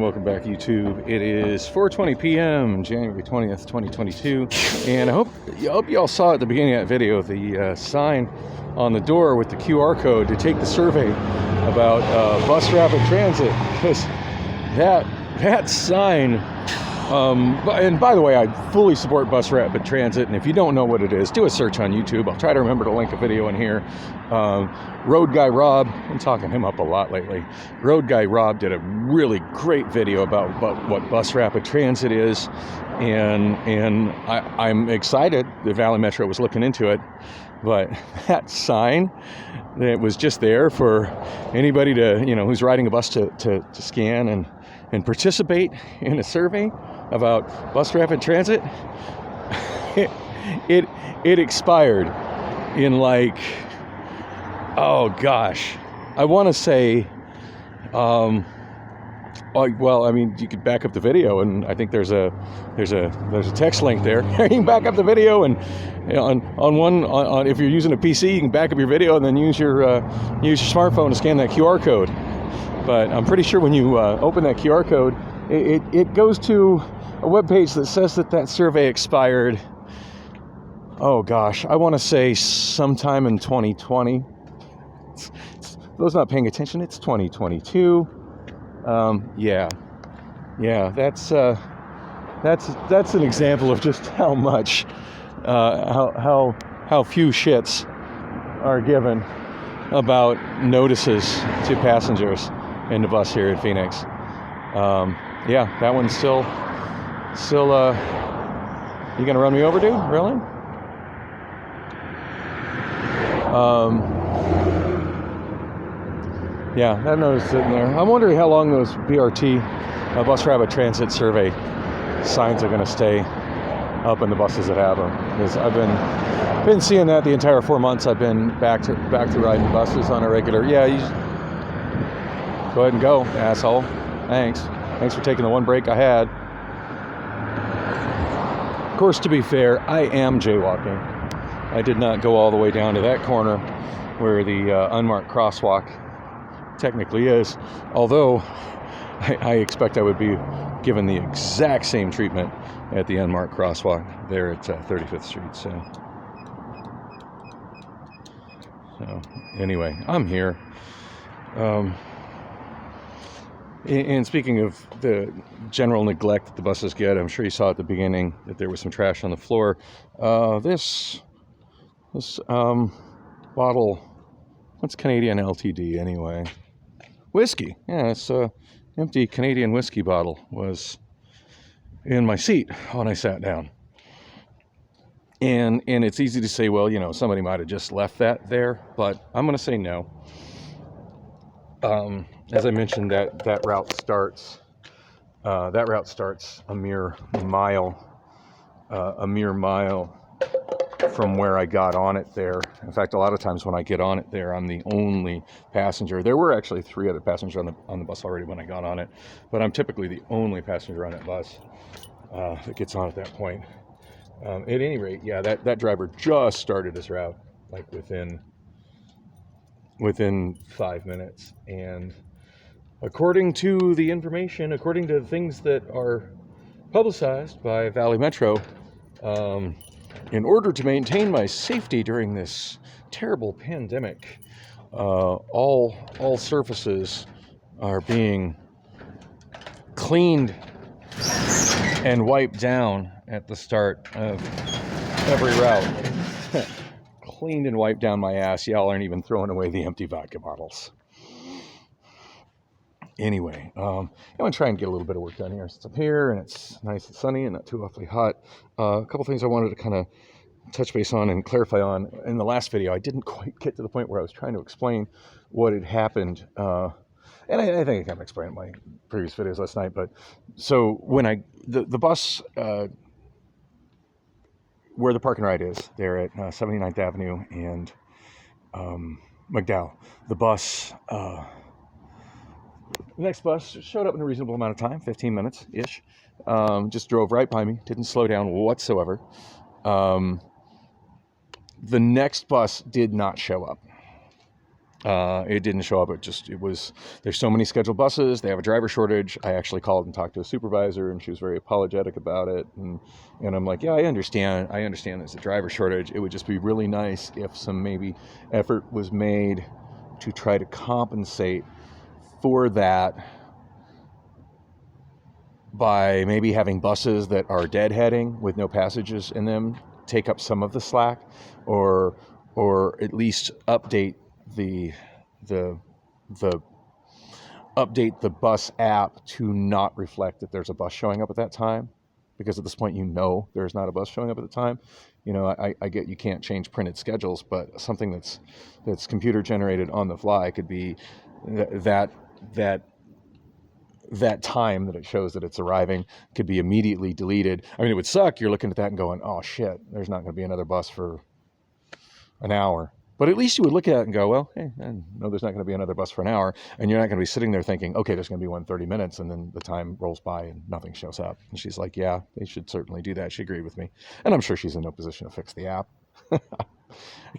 welcome back, YouTube. It is 4:20 p.m. January 20th, 2022, and I hope y'all saw at the beginning of that video the sign on the door with the QR code to take the survey about bus rapid transit, because that sign. And by the way, I fully support bus rapid transit, and if you don't know what it is, do a search on YouTube. I'll try to remember to link a video in here. Road Guy Rob, I'm talking him up a lot lately. Road Guy Rob did a really great video about what bus rapid transit is, and I'm excited that Valley Metro was looking into it. But that sign that was just there for anybody to, who's riding a bus to scan and participate in a survey about bus rapid transit, it expired in like, oh gosh, I want to say, well, I mean, you could back up the video, and I think there's a text link there. You can back up the video, and on if you're using a PC, you can back up your video and then use your smartphone to scan that QR code. But I'm pretty sure when you open that QR code, it goes to a web page that says that survey expired. Oh gosh, I want to say sometime in 2020. Those not paying attention, it's 2022. Yeah, that's an example of just how much, how few shits are given about notices to passengers in the bus here in Phoenix. Yeah, that one's still. You gonna run me over, dude? Really? Yeah, that notice sitting there. I'm wondering how long those BRT bus rapid transit survey signs are going to stay up in the buses that have them. Because I've been seeing that the entire 4 months I've been back to riding buses on a regular. Yeah, you go ahead and go, asshole. Thanks for taking the one break I had. Of course, to be fair, I am jaywalking. I did not go all the way down to that corner where the unmarked crosswalk technically is, although I expect I would be given the exact same treatment at the unmarked crosswalk there at 35th Street. So anyway, I'm here. And speaking of the general neglect that the buses get, I'm sure you saw at the beginning that there was some trash on the floor. This bottle, what's Canadian LTD anyway? Whiskey. Yeah, it's an empty Canadian whiskey bottle was in my seat when I sat down. And it's easy to say, well, somebody might have just left that there, but I'm going to say no. As I mentioned, that route starts a mere mile from where I got on it there. In fact, a lot of times when I get on it there, I'm the only passenger. There were actually 3 other passengers on the bus already when I got on it, but I'm typically the only passenger on that bus that gets on at that point. At any rate, yeah, that driver just started his route, like within 5 minutes. And according to the things that are publicized by Valley Metro, in order to maintain my safety during this terrible pandemic, all surfaces are being cleaned and wiped down at the start of every route. Cleaned and wiped down my ass. Y'all aren't even throwing away the empty vodka bottles. Anyway, I'm going to try and get a little bit of work done here since I'm here and it's nice and sunny and not too awfully hot. A couple things I wanted to kind of touch base on and clarify on. In the last video, I didn't quite get to the point where I was trying to explain what had happened. And I think I kind of explained in my previous videos last night. But so when the bus, where the park and ride is, there at 79th Avenue and McDowell, the next bus showed up in a reasonable amount of time, 15 minutes-ish. Just drove right by me, didn't slow down whatsoever. The next bus did not show up. It didn't show up. There's so many scheduled buses. They have a driver shortage. I actually called and talked to a supervisor, and she was very apologetic about it. And I'm like, yeah, I understand. There's a driver shortage. It would just be really nice if some maybe effort was made to try to compensate for that by maybe having buses that are deadheading with no passages in them take up some of the slack, or at least update the the the update the bus app to not reflect that there's a bus showing up at that time, because at this point there's not a bus showing up at the time. I get you can't change printed schedules, but something that's computer generated on the fly could be that time that it shows that it's arriving could be immediately deleted. I mean, it would suck. You're looking at that and going, oh shit, there's not going to be another bus for an hour. But at least you would look at it and go, well, hey, I know there's not going to be another bus for an hour. And you're not going to be sitting there thinking, okay, there's going to be one 30 minutes. And then the time rolls by and nothing shows up. And she's like, yeah, they should certainly do that. She agreed with me. And I'm sure she's in no position to fix the app. I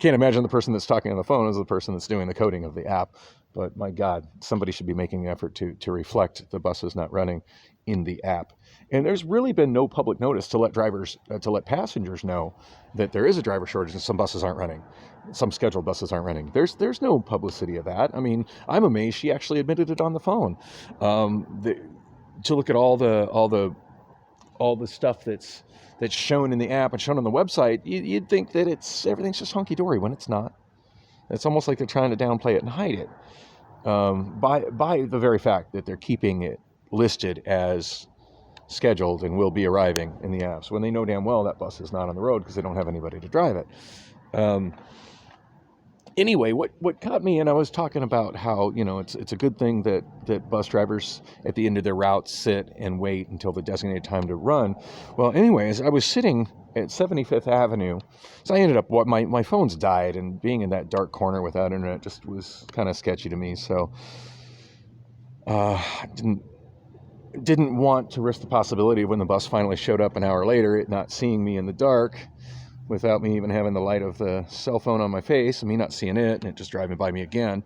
can't imagine the person that's talking on the phone is the person that's doing the coding of the app. But my God, somebody should be making an effort to reflect the buses not running in the app. And there's really been no public notice to let passengers know that there is a driver shortage and some buses aren't running. Some scheduled buses aren't running. There's no publicity of that. I mean, I'm amazed she actually admitted it on the phone. To look at all the stuff that's shown in the app and shown on the website, you'd think that everything's just hunky-dory when it's not. It's almost like they're trying to downplay it and hide it by the very fact that they're keeping it listed as scheduled and will be arriving in the apps when they know damn well that bus is not on the road because they don't have anybody to drive it. Anyway, what caught me, and I was talking about how, it's a good thing that bus drivers at the end of their route sit and wait until the designated time to run. Well, anyways, I was sitting at 75th Avenue, so I ended up, my phone's died, and being in that dark corner without internet just was kind of sketchy to me, so didn't want to risk the possibility of when the bus finally showed up an hour later, it not seeing me in the dark, without me even having the light of the cell phone on my face, and me not seeing it, and it just driving by me again.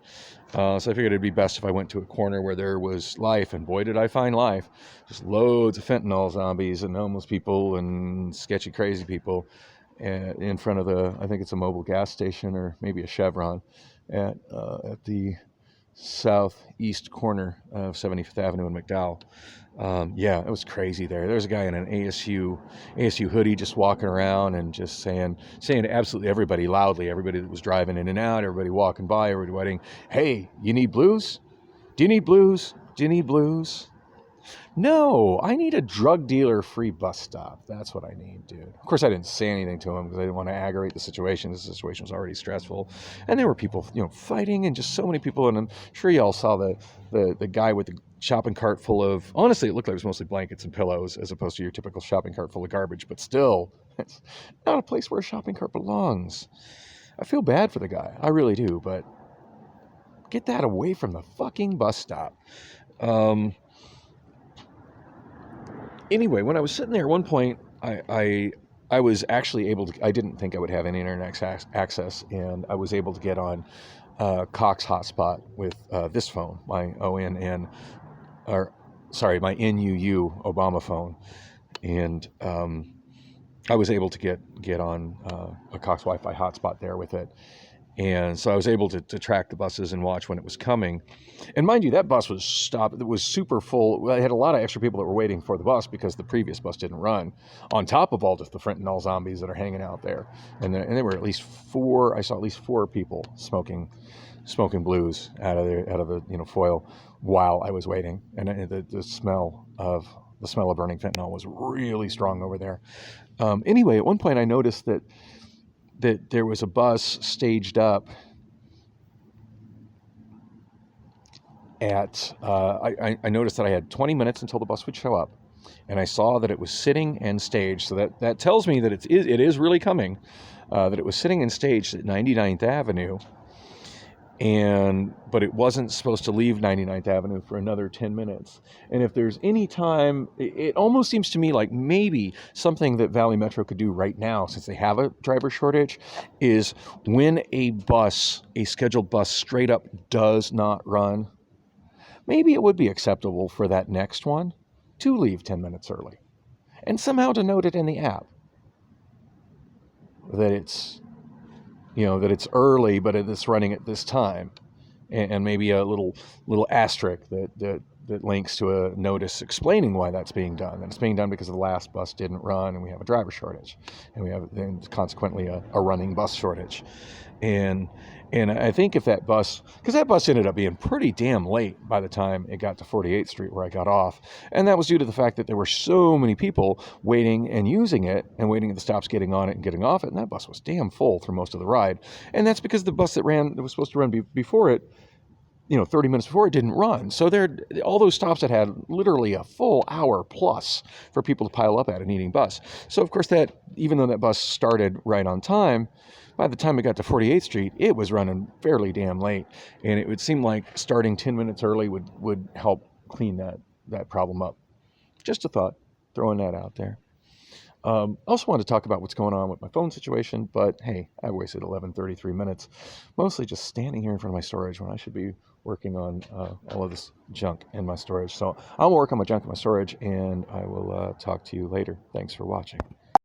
So I figured it'd be best if I went to a corner where there was life, and boy, did I find life. Just loads of fentanyl zombies and homeless people and sketchy, crazy people in front of I think it's a Mobil gas station or maybe a Chevron at the southeast corner of 75th Avenue in McDowell. Yeah, it was crazy there. There's a guy in an ASU hoodie just walking around and just saying to absolutely everybody loudly, everybody that was driving in and out, everybody walking by, everybody waiting, hey, you need blues? Do you need blues? Do you need blues? No, I need a drug dealer-free bus stop. That's what I need, dude. Of course, I didn't say anything to him because I didn't want to aggravate the situation. The situation was already stressful. And there were people, fighting, and just so many people. And I'm sure you all saw the guy with the shopping cart full of, honestly, it looked like it was mostly blankets and pillows as opposed to your typical shopping cart full of garbage. But still, it's not a place where a shopping cart belongs. I feel bad for the guy. I really do. But get that away from the fucking bus stop. Anyway, when I was sitting there at one point, I was actually able to, I didn't think I would have any internet access, and I was able to get on Cox hotspot with this phone, my my NUU Obama phone, and I was able to get on a Cox Wi-Fi hotspot there with it. And so I was able to track the buses and watch when it was coming. And mind you, that bus was stopped. It was super full. I had a lot of extra people that were waiting for the bus because the previous bus didn't run, on top of all just the fentanyl zombies that are hanging out there. And there were at least four, I saw at least four people smoking blues out of the foil while I was waiting. And the smell of burning fentanyl was really strong over there. Anyway, at one point I noticed that there was a bus staged up at, I noticed that I had 20 minutes until the bus would show up, and I saw that it was sitting and staged, so that tells me that it is really coming, that it was sitting and staged at 99th Avenue, but it wasn't supposed to leave 99th Avenue for another 10 minutes. And if there's any time, it almost seems to me like maybe something that Valley Metro could do right now, since they have a driver shortage, is when a scheduled bus straight up does not run, maybe it would be acceptable for that next one to leave 10 minutes early, and somehow to note it in the app that it's that it's early, but it's running at this time, and maybe a little asterisk that links to a notice explaining why that's being done. And it's being done because the last bus didn't run, and we have a driver shortage, and we have consequently a running bus shortage. And I think if that bus, because that bus ended up being pretty damn late by the time it got to 48th Street where I got off, and that was due to the fact that there were so many people waiting and using it and waiting at the stops, getting on it and getting off it, and that bus was damn full through most of the ride. And that's because the bus that was supposed to run before it, 30 minutes before, it didn't run. So all those stops that had literally a full hour plus for people to pile up at an eating bus. So of course even though that bus started right on time, by the time it got to 48th Street, it was running fairly damn late. And it would seem like starting 10 minutes early would help clean that problem up. Just a thought, throwing that out there. I also wanted to talk about what's going on with my phone situation, but hey, I wasted 11:33 minutes, mostly just standing here in front of my storage when I should be working on all of this junk in my storage. So I'll work on my junk in my storage, and I will talk to you later. Thanks for watching.